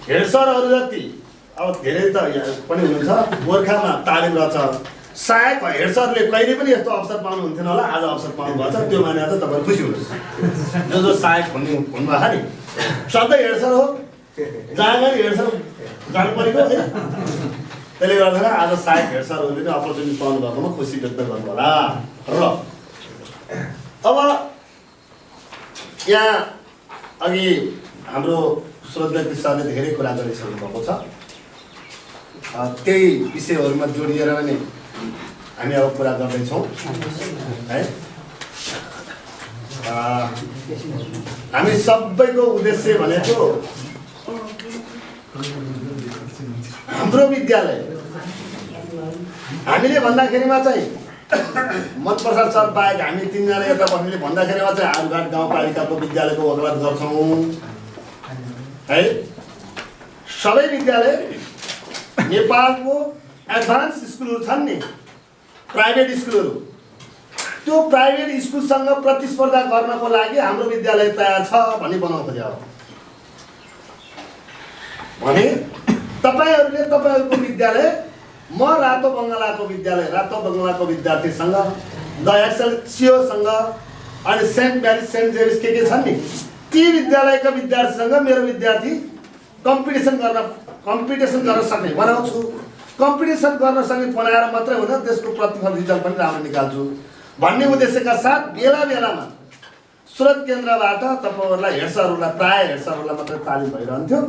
हेडसरहरू जति अब धेरै त पनि हुनुहुन्छ गोर्खामा तालिमरत सहायक हेडसरले कहिले पनि यस्तो अवसर पाउनु हुन्थेन होला, आज अवसर पाउनुभएको छ, त्यो मानेर त तपाईहरु खुसी हुनुहोस्। जो सहायक हुनुभएको नि सधैँ हेडसर हो, जहाँ गएर हेडसर जानु परेको है, त्यसले गर्दा आज सहायक हेडसरहरूले पनि अपर्च्युनिटी पाउनु भएकोमा खुसी व्यक्त गर्नु होला। र अब यहाँ अघि हाम्रो श्रोता सरले धेरै कुरा गरिसक्नु भएको छ, त्यही विषयहरूमा जोडिएर नै हामी अब कुरा गर्दैछौँ है। हामी सबैको उद्देश्य भनेको हाम्रो विद्यालय, हामीले भन्दाखेरिमा चाहिँ मनप्रसाद सर बाहेक हामी तीनजना यता बस्नेले भन्दाखेरिमा चाहिँ आरुघाट गाउँपालिकाको विद्यालयको वकालत गर्छौँ है। सबै विद्यालय नेपालको एडभान्स स्कुलहरू छन् नि, प्राइभेट स्कुलहरू, त्यो प्राइभेट स्कुलसँग प्रतिस्पर्धा गर्नको लागि हाम्रो विद्यालय तयार छ भन्ने बनाउन खोज्यो भने तपाईहरुले तपाईहरुको विद्यालय म रातो बंगलाको विद्यालय, रातो बंगलाको विद्यार्थीसँग द एक्सेलसियोसँग अनि सेन्ट म्यारिज सेन्ट जेभिस के छन् नि, ती विद्यालयका विद्यार्थीसँग मेरो विद्यार्थी कम्पिटिसन गर्न सक्ने बनाउँछु। कम्पिटिसन गर्न सक्ने बनाएर मात्रै हुँदैन, त्यसको प्रतिफल रिजल्ट पनि राम्रो निकाल्छु भन्ने उद्देश्यका साथ बेला बेलामा स्रोत केन्द्रबाट तपाईहरुलाई हेडसरहरूलाई प्राय हेडसरहरूलाई मात्रै तालिम भइरहन्थ्यो।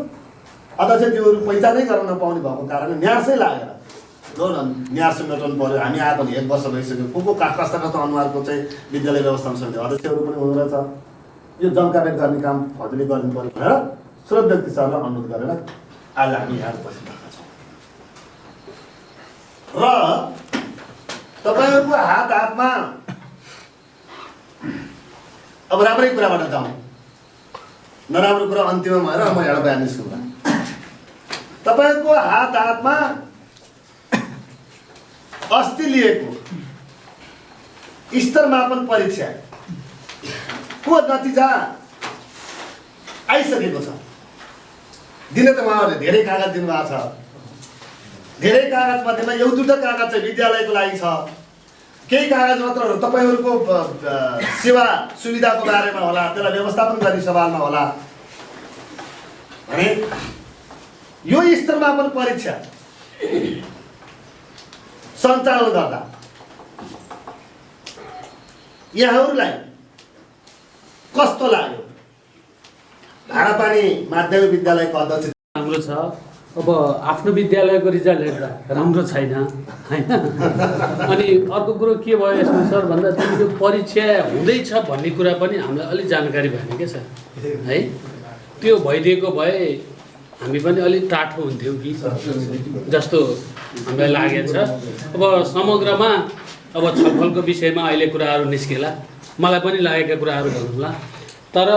अध्यक्ष त्योहरू पैसा नै गर्न नपाउने भएको कारणले न्यासै लागेर जो न्यास मेटाउनु पर्यो। हामी आएको 1 वर्ष भइसक्यो, को कस्ता अनुहारको चाहिँ विद्यालय व्यवस्थापन समिति अध्यक्षहरू पनि हुनुहुँदो रहेछ, यो जम्काभेट गर्ने काम हजुरले गर्नु पर्यो भनेर स्रोत व्यक्ति सरलाई अनुरोध गरेर आज हामी यहाँ बसिरहेका छौँ। र तपाईहरुको हातमा अब राम्रै कुराबाट जाउँ, नराम्रो कुरा अन्तिममा भएर म एउटा बयान निस्कौँला। तपाईहरुको हातमा अस्ति लिएको स्तर मापन परीक्षा को नतिजा आइसकेको छ। दिन त उहाँहरूले धेरै कागज दिनुभएको छ, धेरै कागज मध्येमा एउटा दुईटा कागज चाहिँ विद्यालयको लागि छ, केही कागज मात्र तपाईहरुको सेवा सुविधाको बारेमा होला, त्यसलाई व्यवस्थापन गर्ने सवालमा होला भने यो स्तर मापन परीक्षा सञ्चालन गर्दा यहाँहरूलाई कस्तो लाग्यो? धारापानी माध्यमिक विद्यालयको अध्यक्ष राम्रो छ। अब आफ्नो विद्यालयको रिजल्ट हेर्दा राम्रो छैन हैन। अनि अर्को कुरो के भयो यसमा सर भन्दा त्यो परीक्षा हुँदैछ भन्ने कुरा पनि हामीलाई अलि जानकारी भएन के सर है। त्यो भइदिएको भए हामी पनि अलि टाठो हुन्थ्यौँ कि जस्तो हामीलाई लागेको छ। अब समग्रमा अब छलफलको विषयमा अहिले कुराहरू निस्केला, मलाई पनि लागेका कुराहरू भन्नुला। तर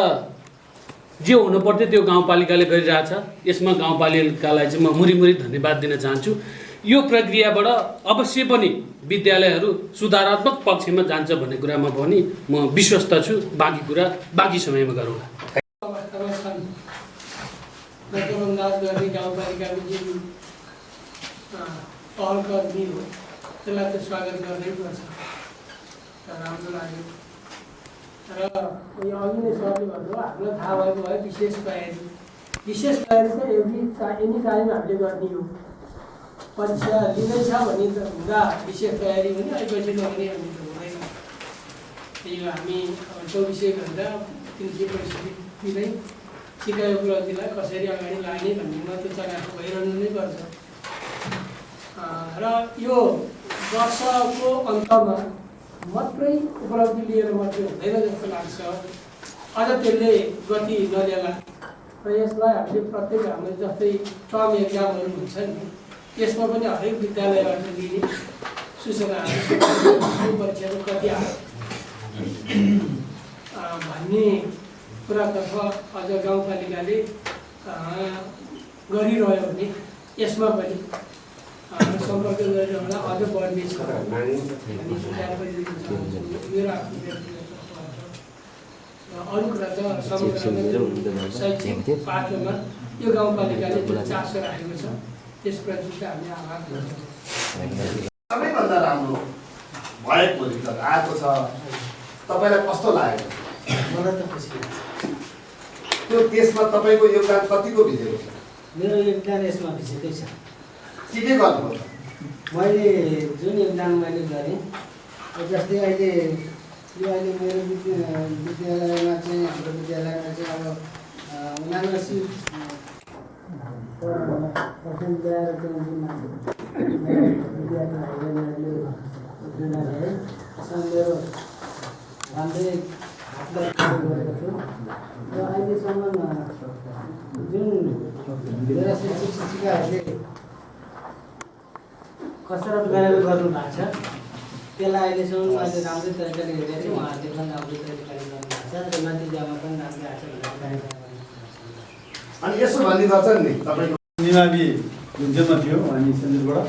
जे हुनुपर्थ्यो त्यो गाउँपालिकाले गरिरहेछ, यसमा गाउँपालिकालाई चाहिँ म मुरी धन्यवाद दिन चाहन्छु। यो प्रक्रियाबाट अवश्य पनि विद्यालयहरू सुधारात्मक पक्षमा जान्छ भन्ने कुरामा पनि म विश्वस्त छु। बाँकी कुरा बाँकी समयमा गरौँला। गर्ने गाउँपालिकाको जुन पहल कदमी हो त्यसलाई त स्वागत गर्नै पर्छ। राम्रो लाग्यो। र यो अघि नै सरले भन्नुभयो, हामीलाई थाहा भएको भए विशेष तयारी चाहिँ एनी टाइम हामीले गर्ने हो। परीक्षा लिँदैछ भने त हुँदा विशेष तयारी भने अहिलेपछि नगर्ने भन्ने त हुँदैन। त्यही हो हामी 24 घण्टा 365 दिनै सिकायो उपलब्धिलाई कसरी अगाडि लाने भन्नेमा त्यो चलाएको भइरहनु नै पर्छ। र यो वर्षको अन्तमा मात्रै उपलब्धि लिएर मात्रै हुँदैन जस्तो लाग्छ। अझ त्यसले गति नल्याला र यसलाई हामीले प्रत्येक हाम्रो जस्तै टर्म एक्जामहरू हुन्छ नि, यसमा पनि हरेक विद्यालयबाट लिने सूचनाहरू परीक्षाको कति आयो भन्ने कुरातर्फ अझ गाउँपालिकाले गरिरह्यो भने यसमा पनि सम्पर्क गरेर होला अझ बढ्नेछ भन्ने सुझाव पनि दिन चाहन्छु। मेरो आफ्नो व्यक्तिगत अरू कुरा त समग्रमा शैक्षिक पाठ्यमा यो गाउँपालिकाले जुन चासो राखेको छ त्यसप्रति चाहिँ हामी आभार गर्छौँ। सबैभन्दा राम्रो भएको रिजल्ट आएको छ, तपाईँलाई कस्तो लाग्यो? मलाई त खुसी लाग्छ। त्यो त्यसमा तपाईँको योगदान कतिको भिजेको छ? मेरो योगदान यसमा भिजेकै छ। के गर्नुभयो? मैले जुन योगदान मैले गरेँ, जस्तै अहिले मेरो विद्यालयमा चाहिँ हाम्रो विद्यालयमा चाहिँ अब 79% ल्याएर चाहिँ विद्यार्थीहरूले मेरो राम्रै हातलाई गरेको छु र अहिलेसम्म जुन मेरा शिक्षक शिक्षिकाहरूले कसरत गरेर गर्नुभएको छ त्यसलाई अहिलेसम्म मैले राम्रै तरिकाले हेरेको छु। उहाँहरूले पनि राम्रै तरिकाले गर्नुभएको छ र नतिजामा पनि राम्रै आएको छ। अनि यसो भन्ने गर्छन् नि तपाईँको निमावि जुन जेलमा थियो हामी सेन्टरबाट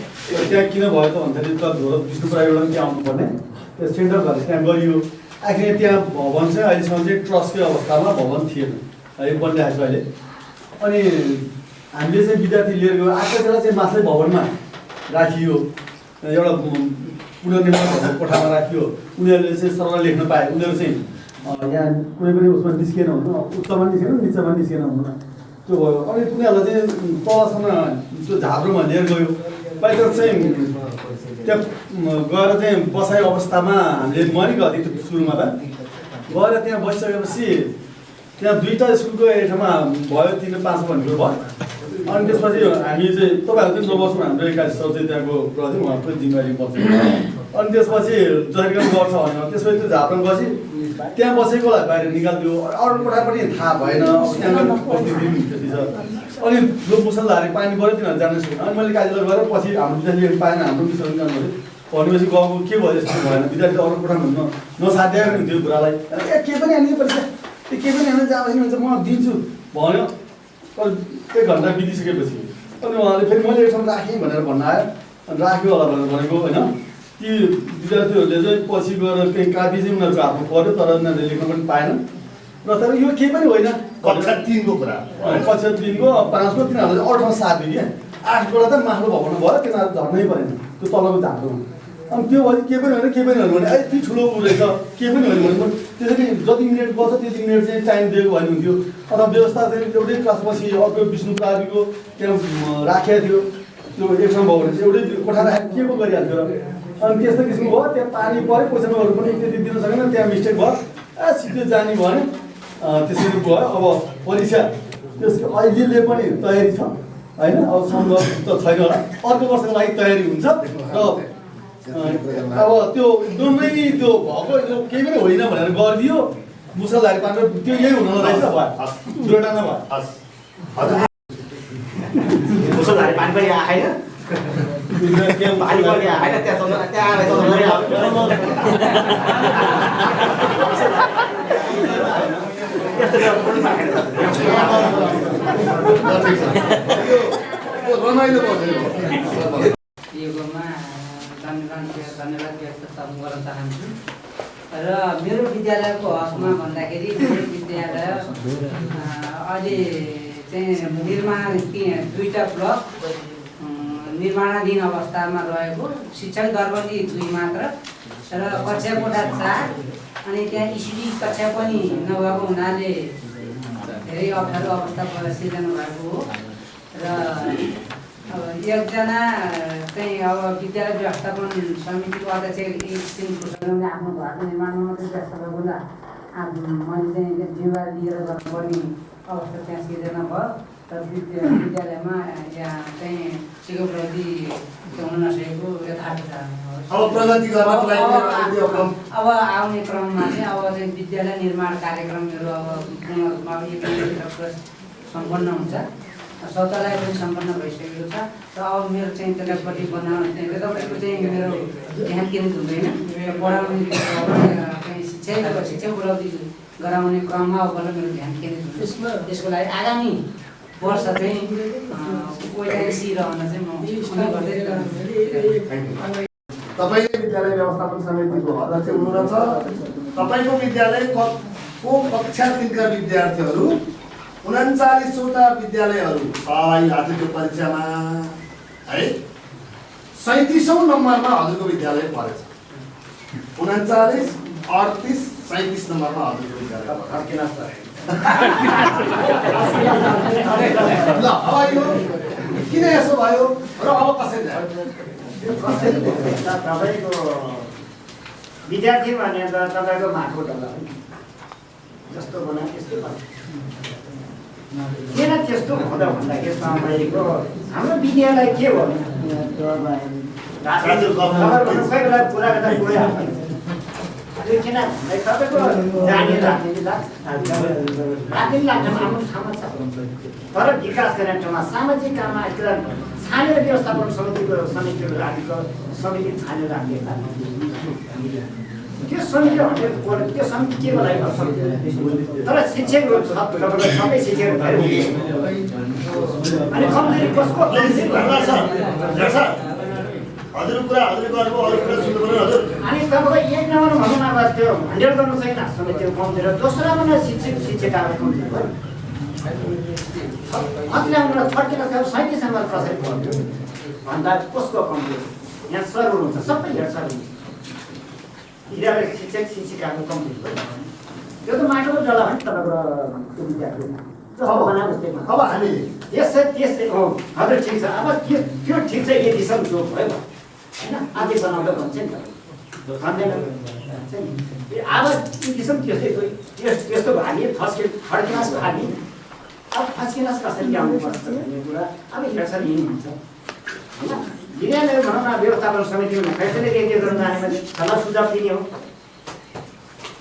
त्यहाँ किन भयो त भन्दाखेरि त विष्णुपुराबाट त्यहाँ आउनुपर्ने त्यो सेन्टर घर त्यहाँ गरियो। आखिर त्यहाँ भवन चाहिँ अहिलेसम्म चाहिँ ट्रस्टकै अवस्थामा भवन थिएन, है बनिरहेको छ अहिले। अनि हामीले चाहिँ विद्यार्थी लिएर गयो, आएको बेला चाहिँ मात्रै भवनमा राखियो, एउटा पुनर्निर्माण भएको कोठामा राखियो। उनीहरूले चाहिँ सरल लेख्न पाए, उनीहरू चाहिँ यहाँ कुनै पनि उसमा निस्किएन हुनु, उच्चमा निस्केन निचमा निस्केन हुनु त्यो भयो। अनि उनीहरूलाई चाहिँ तलसम्म त्यो झाब्रोमा लिएर गयो। बाहिर चाहिँ त्यहाँ गएर चाहिँ बसाइ अवस्थामा हामीले म नि गएको थिएँ सुरुमा त गएर त्यहाँ बसिसकेपछि त्यहाँ दुईवटा स्कुलको ठाउँमा भयो 3-5 भनेको भयो। अनि त्यसपछि हामी चाहिँ तपाईँहरू चाहिँ नबस्नु, हाम्रो एकादश सर चाहिँ त्यहाँको प्रति उहाँको जिम्मेवारी बस्छ। अनि त्यसपछि जहिलेकाम गर्छ भने त्यसपछि त्यो झाप्रोमा बसी त्यहाँ बसेकोलाई बाहिर निकालिदियो। अरू कोठा पनि थाहा भएन, त्यहाँ परिस्थिति पनि त्यति छ। अनि जो मुसलधारे पानी पऱ्यो तिनीहरू जानु सक्दैन। अनि मैले काजिला गरेर पछि हाम्रो विद्यार्थी पाएन, हाम्रो मिसहरू जानु पऱ्यो भनेपछि गाउँको के भयो यस्तो भएन, विद्यार्थी अरू कोठामा नसाध्याएको नि त्यो कुरालाई। ए के पनि हाल्नु पर्छ, त्यो के पनि हाल्नु जाँदाखेरि हुन्छ म दिन्छु भन्यो। तर 1 घन्टा बितिसकेपछि अनि उहाँले फेरि मैले एक ठाउँ राखेँ भनेर भन्न आयो। अनि राख्यो होला भनेर भनेको होइन। ती विद्यार्थीहरूले चाहिँ पछि गएर केही कापी चाहिँ उनीहरूको हातमा पऱ्यो, तर उनीहरूले लेख्न पनि पाएन। र तर यो केही पनि होइन, कक्षा 3 को कुरा, कक्षा 3 को 5 को तिनीहरूले अरू ठाउँ साथी क्या 8 त माथिल्लो भवन भयो, तिनीहरू झर्नै परेन त्यो तलको झाप्रोमा। अनि त्यो भए केही पनि होइन भने यति ठुलो उ रहेछ केही पनि होइन भने त्यसरी जति मिनट बस्छ त्यति मिनट चाहिँ टाइम दिएको भए हुन्थ्यो। अथवा व्यवस्था चाहिँ एउटै क्लासपछि अर्को विष्णु प्राविको त्यहाँ राखेको थियो, त्यो एक ठाउँ भयो भने चाहिँ एउटै कोठा राखेर के को गरिहाल्थ्यो र। अनि त्यस्तो किसिमको भयो, त्यहाँ पानी पऱ्यो, पैसाहरू पनि त्यति दिन सकेन, त्यहाँ मिस्टेक भयो, सिधै जाने भयो। त्यसरी भयो। अब परीक्षा त्यसको अहिले पनि तयारी छ होइन, अब सम्भव त छैन होला, अर्को वर्षको लागि तयारी हुन्छ। र अब त्यो एकदमै त्यो भएको केही पनि होइन भनेर गरिदियो, मुसलधारे पानी त्यो यही हुन रहेछ भयो, दुईवटा नभयो। मुसलधारे पानी पनि आएन, पानी पनि आएन, रमाइलो भयो। धन्यवाद व्यक्त गर्न चाहन्छु। र मेरो विद्यालयको हकमा भन्दाखेरि मेरो विद्यालय अहिले चाहिँ निर्माण 2टा ब्लक निर्माणाधीन अवस्थामा रहेको, शिक्षक दर पनि 2 मात्र र कक्षा कोठा 4 अनि त्यहाँ इसिडी कक्षा पनि नभएको हुनाले धेरै अप्ठ्यारो अवस्था सिर्जना भएको हो। र अब एकजना चाहिँ अब विद्यालय व्यवस्थापन समितिको अध्यक्ष एकछिन आफ्नो घरको निर्माणमा मात्रै व्यस्त भएको हुँदा मैले चाहिँ जिम्मेवारी लिएर गर्नुपर्ने अवस्था त्यहाँ सिर्जना भयो। र विद्यालयमा यहाँ चाहिँ उपलब्धि हुन नसकेको यथार्थ छ। अब आउने क्रममा चाहिँ अब चाहिँ विद्यालय निर्माण कार्यक्रमहरू अब सम्पन्न हुन्छ, शौचालय पनि सम्पन्न भइसकेको छ। र अब मेरो चाहिँ त्यसपट्टि बनाउने तपाईँको चाहिँ मेरो ध्यान केन्द्रित हुँदैन, पढाउने शिक्षा उपलब्धि गराउने क्रममा अब बल्ल मेरो ध्यान केन्द्रित हुन्छ। त्यसको लागि आगामी वर्ष चाहिँ ओएनसी रहन चाहिँ म गर्दै तपाईँले विद्यालय व्यवस्थापन समितिको अध्यक्ष हुनुहुन्छ। तपाईँको विद्यालय को कक्षा 3 का विद्यार्थीहरू 39वटा विद्यालयहरू आजको परीक्षामा है 37औं नम्बरमा हजुरको विद्यालय परेछ। 39, 38, 37 नम्बरमा हजुरको विद्यालय फर्किनुहोस् त। ल अब यो किन यसो भयो र अब कसरी जायो? तपाईँको विद्यार्थी भने त तपाईँको माटो डल्ला जस्तो बनाए त्यस्तो बनाए किन त्यस्तो हुँदा भन्दाखेरि तपाईँको हाम्रो विद्यालय के हो कोही बेला कुरा गर्दा पुरै त्यो किन भन्दै तपाईँको जाने राजनीति लाग्छ हाम्रो ठाउँमा छ तर विकास गर्ने ठाउँमा सामाजिक काममा आजकल छानेर व्यवस्थापन समितिहरू राखेको समिति छानेर राखिएका त्यो समिति त्यो समिति के को लागि तर शिक्षकहरू तपाईँको सबै शिक्षकहरू अनि कमजोरी कसको हजुरको कुरा हजुरले गर्नुभयो अरू कुरा सुन्नु पर्यो हजुर। अनि तपाईँको एक नम्बर भनौँ न अब त्यो ह्यान्डल गर्नु छैन समितिहरू कमजोर दोस्रोमा न शिक्षिकाहरू कमजोर भयो ल्याउनु फर्केर 37 नम्बर कसरी पढ्यो भन्दा कसको कमजोर यहाँ सर हुनुहुन्छ सबै हेड सर हुनुहुन्छ विद्यालय शिक्षक शिक्षिकाको कमजोर भयो त्यो त माटोको डल्ला हो नि तपाईँको त्यो विद्यार्थी जस्तो बनाएको त्यही अब हामीले त्यसै हो हजुर ठिक छ अब त्यो ठिक छ यति सम्म जो भयो होइन आदि बनाउँदा भन्छ नि भन्दैन अब किसिम त्यस्तो भागी फर्किनास भागी अब फर्किनास कसरी ल्याउनुपर्छ भन्ने कुरा अब हेर्छन् यही हुन्छ होइन विद्यालय भनौँ न व्यवस्थापन समितिमा फैसला के गर्नु जाने सल्लाह सुझाव दिने हो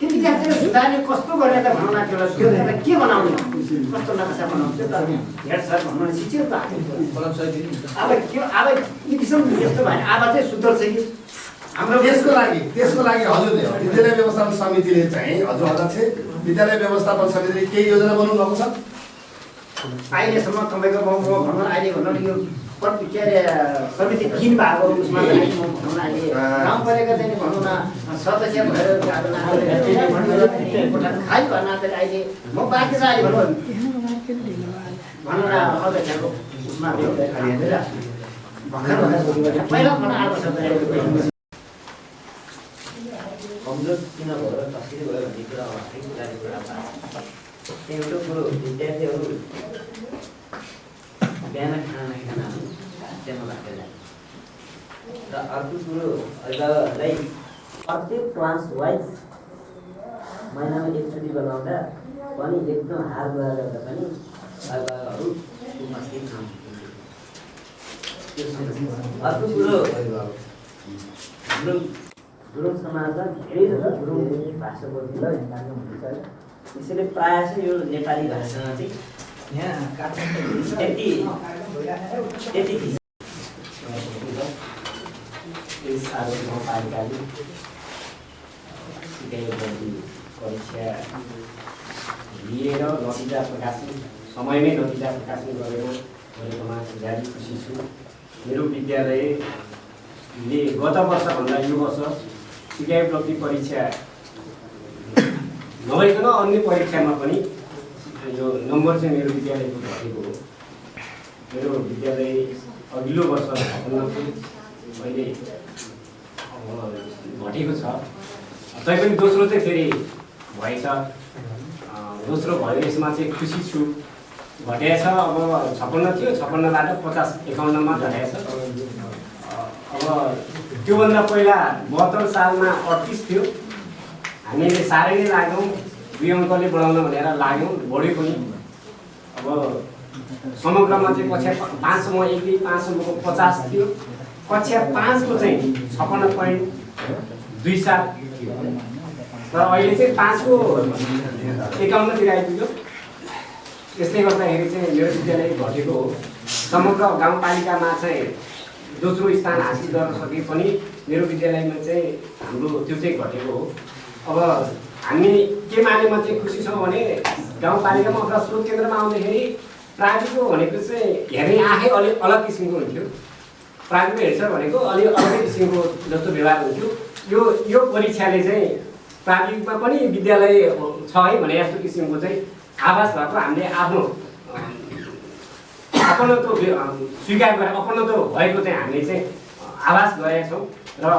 त्यो विद्यार्थीले सुधार्ने कस्तो गर्ने त भनौँ न त्यसलाई के बनाउने कस्तो नक्सा बनाउने त्यो त हेड सर भनौँ न शिक्षक अब यी किसिम यस्तो भयो अब चाहिँ सुधर्छ कि हाम्रो त्यसको लागि हजुरले विद्यालय व्यवस्थापन समितिले चाहिँ हजुर अध्यक्ष विद्यालय व्यवस्थापन समितिले केही योजना बनाउनु भएको छ अहिलेसम्म तपाईँको म भनौँ न अहिले भनौँ न यो के अरे समिति 3 भएको उसमा भनौँ न अहिले गाउँपालिका चाहिँ भनौँ न सदस्य भएर खाइ भन्न अहिले म बाँकी छ अहिले भनौँ न अध्यक्षको उसमा पहिला भनौँ 8 वर्ष कमजोर किन भयो र कसरी भयो भन्ने कुरा एउटा कुरो विद्यार्थीहरू बिहान खाना नखान त्यहाँ बाटो जाने र अर्को कुरो अभिभावकहरूलाई प्रत्येक क्लास वाइज महिनामा एकचोटि बनाउँदा पनि एकदम हार गएर गर्दा पनि अभिभावकहरू उपस्थित नहुन्। अर्को कुरो हाम्रो गुरुङ समाजमा धेरै गुरुङ भाषा बोल्ने हुनुहुन्छ त्यसैले प्रायः चाहिँ यो नेपाली भाषामा चाहिँ त्यति साह्रो गाउँपालिकाले सिकाइबन्दी परीक्षा लिएर नतिजा प्रकाशन समयमै नतिजा प्रकाशन गरेकोमा धेरै खुसी छु। मेरो विद्यालयले गत वर्षभन्दा यो वर्ष सिकाइ उपलब्धि परीक्षा नभइकन अन्य परीक्षामा पनि यो नम्बर चाहिँ मेरो विद्यालयको घटेको हो। मेरो विद्यालय अघिल्लो वर्ष अहिले घटेको छ तैपनि दोस्रो चाहिँ फेरि भएछ दोस्रो भयो यसमा चाहिँ खुसी छु। घटेको छ अब 56 थियो 56बाट 50-51मा घटेको छ। अब त्योभन्दा पहिला 72 सालमा 38 थियो। हामीले साह्रै नै लाग्यौँ 2 अङ्कले बढाउन भनेर लाग्यौँ बढ्यो पनि। अब समग्रमा चाहिँ कक्षा 5 सम्म 1-5 सम्मको 50 थियो। कक्षा 5 को चाहिँ 56.27 थियो र अहिले चाहिँ 5 को 51 तिर आइपुग्यो। त्यसले गर्दाखेरि चाहिँ मेरो विद्यालय घटेको हो। समग्र गाउँपालिकामा चाहिँ दोस्रो स्थान हासिल गर्न सके पनि मेरो विद्यालयमा चाहिँ हाम्रो त्यो चाहिँ घटेको हो। अब हामी के मानेमा चाहिँ खुसी छौँ भने गाउँपालिकामा अथवा स्रोत केन्द्रमा आउँदाखेरि प्राविको भनेको चाहिँ हेर्ने आँखै अलि अलग किसिमको हुन्थ्यो। प्राविको हेर्छ भनेको अलि अलगै किसिमको जस्तो व्यवहार हुन्थ्यो। यो परीक्षाले चाहिँ प्राविधिकमा पनि विद्यालय छ है भने यस्तो किसिमको चाहिँ आवास भएको हामीले आफ्नो अपनत्व स्वीकार गरेर अपनत्व भएको चाहिँ हामीले चाहिँ आवास गरेका छौँ र